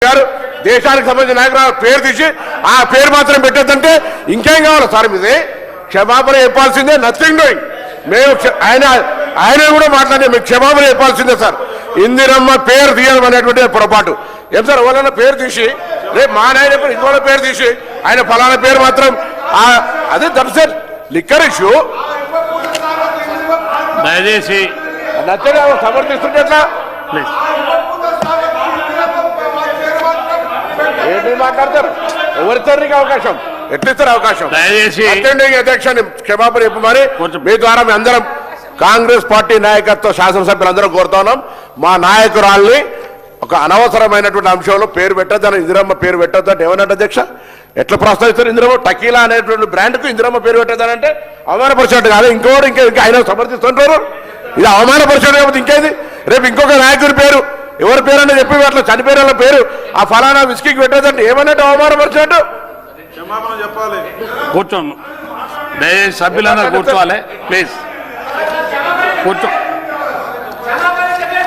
గారు దేశానికి సంబంధించిన నాయకురాలు పేరు తీసి ఆ పేరు మాత్రం పెట్టొద్దంటే ఇంకేం కావాలి సార్? మీది క్షమాపణ చెప్పాల్సిందే, నథింగ్ డూయింగ్. మేము ఆయన కూడా మాట్లాడే మీకు క్షమాపణ చెప్పాల్సిందే సార్. ఇందిరమ్మ పేరు తీయడం అనేటువంటి పొరపాటు. ఏం సార్, ఎవరైనా పేరు తీసి రేపు మా నాయన ఇంకోళ్ళ పేరు తీసి ఆయన ఫలానా పేరు మాత్రం అదే దట్ సార్ లిక్కర్ ఇష్యూ. దయచేసి నచ్చగా సమర్థిస్తుంటే ఎట్లా? ఏంటి మాట్లాడతారు? ఎవరిస్తారు నీకు అవకాశం? ఎట్లా ఇస్తారు అవకాశం? దయచేసి అధ్యక్షుని క్షమాపణ చెప్పమని మీ ద్వారా మీ అందరం కాంగ్రెస్ పార్టీ నాయకత్వ శాసనసభ్యులందరం కోరుతా ఉన్నాం. మా నాయకురాల్ని ఒక అనవసరమైనటువంటి అంశంలో పేరు పెట్టద్దని, ఇందిరమ్మ పేరు పెట్టద్దంటే ఏమన్నట్టు అధ్యక్ష? ఎట్లా ప్రస్తావిస్తారు? ఇందిరమ్మ టకీలా అనేటువంటి బ్రాండ్కు ఇందిరమ్మ పేరు పెట్టద్దానంటే అవమానపరిచినట్టు కాదు. ఇంకోటి ఇంకా ఆయన సమర్థిస్తుంటారు. ఇది అవమానపరిచినట్టు కాకపోతే ఇంకేది? రేపు ఇంకొక నాయకుడి పేరు ఎవరి పేరు అంటే చెప్పి అట్లా చనిపోయిన వాళ్ళ పేరు ఆ ఫలానా విస్కీకి పెట్టేదంటే ఏమన్నట్టు అవమానపరిచినట్టు? క్షమాపణ చెప్పాలి. కూర్చోండి, దయచేసి సభ్యులందరూ కూర్చోవాలి ప్లీజ్. కూర్చో.